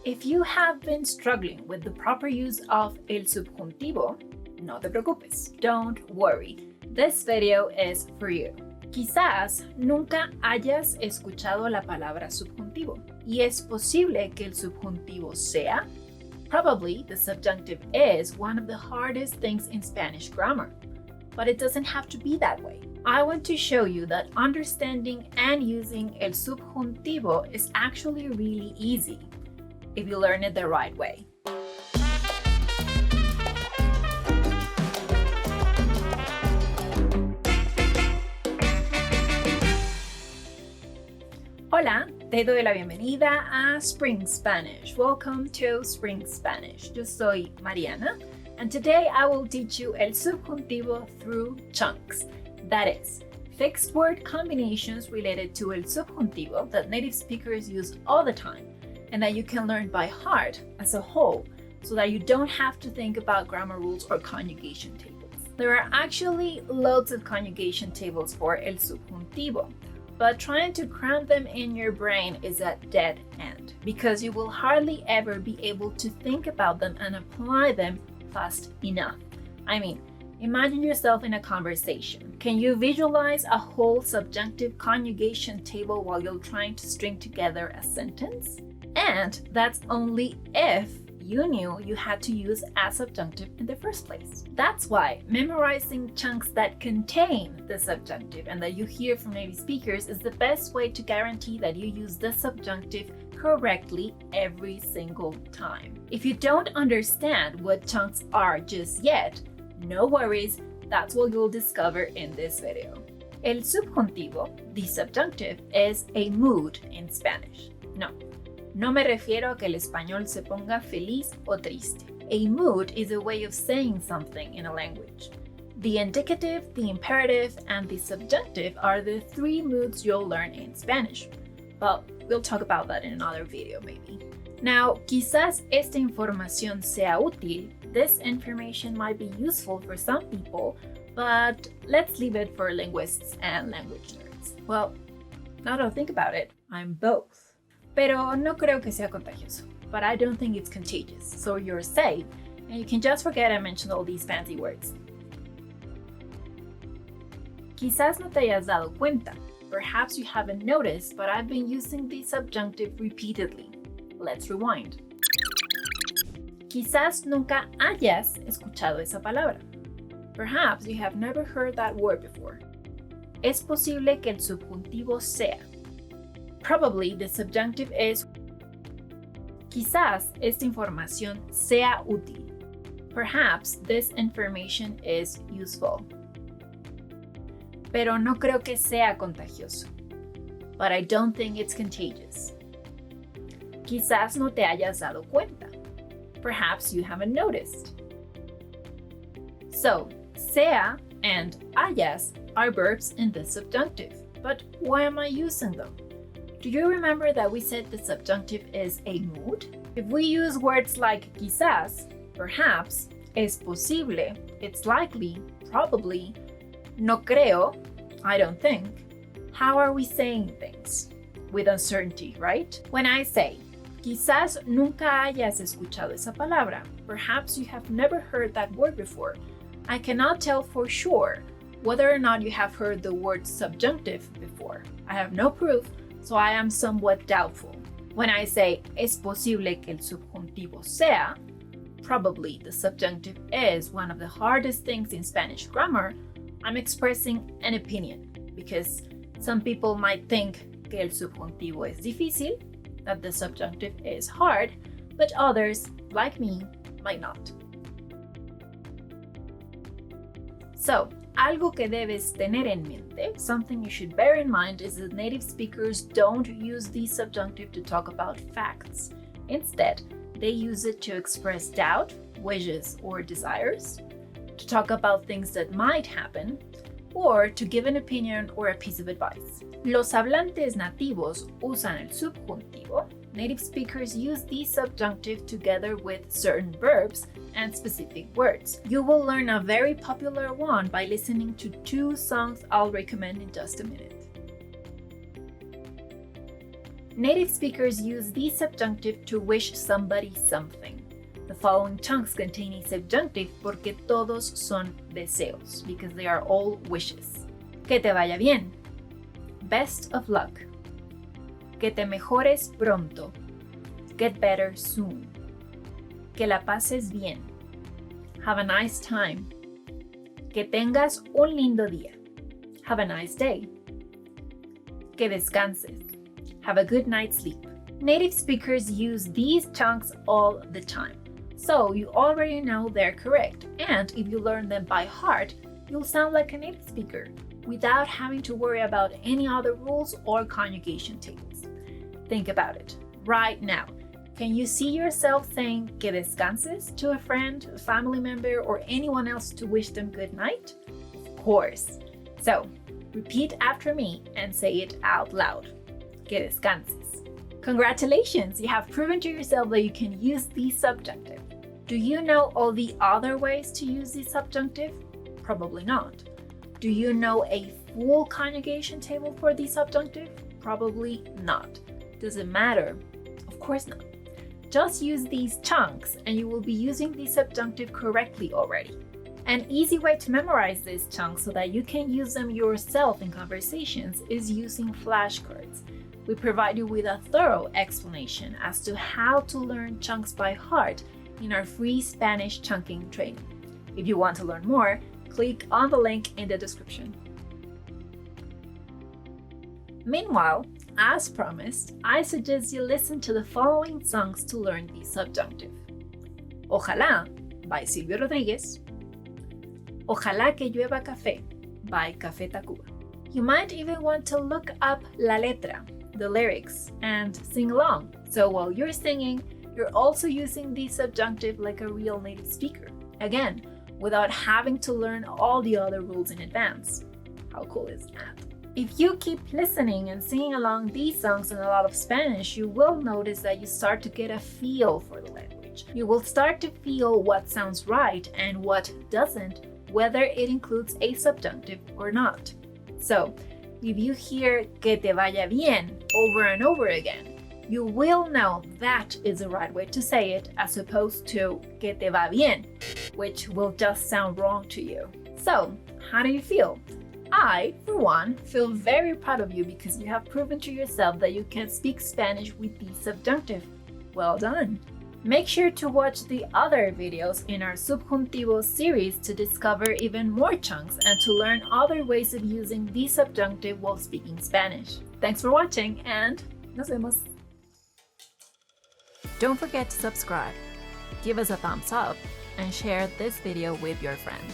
If you have been struggling with the proper use of el subjuntivo, no te preocupes, don't worry. This video is for you. Quizás nunca hayas escuchado la palabra subjuntivo y es posible que el subjuntivo sea. Probably the subjunctive is one of the hardest things in Spanish grammar, but it doesn't have to be that way. I want to show you that understanding and using el subjuntivo is actually really easy if you learn it the right way. Hola, te doy la bienvenida a Spring Spanish. Welcome to Spring Spanish. Yo soy Mariana, and today I will teach you el subjuntivo through chunks. That is, fixed word combinations related to el subjuntivo that native speakers use all the time and that you can learn by heart as a whole so that you don't have to think about grammar rules or conjugation tables. There are actually loads of conjugation tables for el subjuntivo, but trying to cram them in your brain is a dead end because you will hardly ever be able to think about them and apply them fast enough. I mean, imagine yourself in a conversation. Can you visualize a whole subjunctive conjugation table while you're trying to string together a sentence? And that's only if you knew you had to use a subjunctive in the first place. That's why memorizing chunks that contain the subjunctive and that you hear from native speakers is the best way to guarantee that you use the subjunctive correctly every single time. If you don't understand what chunks are just yet, no worries, that's what you'll discover in this video. El subjuntivo, the subjunctive, is a mood in Spanish. No me refiero a que el español se ponga feliz o triste. A mood is a way of saying something in a language. The indicative, the imperative, and the subjunctive are the three moods you'll learn in Spanish. But we'll talk about that in another video maybe. Now, quizás esta información sea útil. This information might be useful for some people, but let's leave it for linguists and language nerds. Well, now that I think about it, I'm both. Pero no creo que sea contagioso, but I don't think it's contagious, so you're safe, and you can just forget I mentioned all these fancy words. Quizás no te hayas dado cuenta. Perhaps you haven't noticed, but I've been using the subjunctive repeatedly. Let's rewind. Quizás nunca hayas escuchado esa palabra. Perhaps you have never heard that word before. Es posible que el subjuntivo sea. Probably the subjunctive is. Quizás esta información sea útil. Perhaps this information is useful. Pero no creo que sea contagioso. But I don't think it's contagious. Quizás no te hayas dado cuenta. Perhaps you haven't noticed. So, sea and hayas are verbs in the subjunctive. But why am I using them? Do you remember that we said the subjunctive is a mood? If we use words like quizás, perhaps, es posible, it's likely, probably, no creo, I don't think, how are we saying things? With uncertainty, right? When I say, quizás nunca hayas escuchado esa palabra, perhaps you have never heard that word before, I cannot tell for sure whether or not you have heard the word subjunctive before. I have no proof, so I am somewhat doubtful. When I say es posible que el subjuntivo sea, probably the subjunctive is one of the hardest things in Spanish grammar, I'm expressing an opinion because some people might think que el subjuntivo es difícil, that the subjunctive is hard, but others, like me, might not. So, algo que debes tener en mente, something you should bear in mind, is that native speakers don't use the subjunctive to talk about facts. Instead, they use it to express doubt, wishes, or desires, to talk about things that might happen, or to give an opinion or a piece of advice. Los hablantes nativos usan el subjuntivo. Native speakers use the subjunctive together with certain verbs and specific words. You will learn a very popular one by listening to two songs I'll recommend in just a minute. Native speakers use the subjunctive to wish somebody something. The following chunks contain a subjunctive porque todos son deseos, because they are all wishes. Que te vaya bien. Best of luck. Que te mejores pronto. Get better soon. Que la pases bien. Have a nice time. Que tengas un lindo día. Have a nice day. Que descanses. Have a good night's sleep. Native speakers use these chunks all the time, so you already know they're correct, and if you learn them by heart, you'll sound like a native speaker without having to worry about any other rules or conjugation tables. Think about it right now. Can you see yourself saying que descanses to a friend, a family member, or anyone else to wish them good night? Of course. So, repeat after me and say it out loud. Que descanses. Congratulations! You have proven to yourself that you can use the subjunctive. Do you know all the other ways to use the subjunctive? Probably not. Do you know a full conjugation table for the subjunctive? Probably not. Does it matter? Of course not. Just use these chunks and you will be using the subjunctive correctly already. An easy way to memorize these chunks so that you can use them yourself in conversations is using flashcards. We provide you with a thorough explanation as to how to learn chunks by heart in our free Spanish chunking training. If you want to learn more, click on the link in the description. Meanwhile, as promised, I suggest you listen to the following songs to learn the subjunctive. Ojalá by Silvio Rodríguez. Ojalá que llueva café by Café Tacuba. You might even want to look up la letra, the lyrics, and sing along. So while you're singing, you're also using the subjunctive like a real native speaker. Again, without having to learn all the other rules in advance. How cool is that? If you keep listening and singing along these songs in a lot of Spanish, you will notice that you start to get a feel for the language. You will start to feel what sounds right and what doesn't, whether it includes a subjunctive or not. So, if you hear que te vaya bien over and over again, you will know that is the right way to say it as opposed to que te va bien, which will just sound wrong to you. So, how do you feel? I, for one, feel very proud of you because you have proven to yourself that you can speak Spanish with the subjunctive. Well done! Make sure to watch the other videos in our Subjuntivo series to discover even more chunks and to learn other ways of using the subjunctive while speaking Spanish. Thanks for watching and nos vemos! Don't forget to subscribe, give us a thumbs up, and share this video with your friends.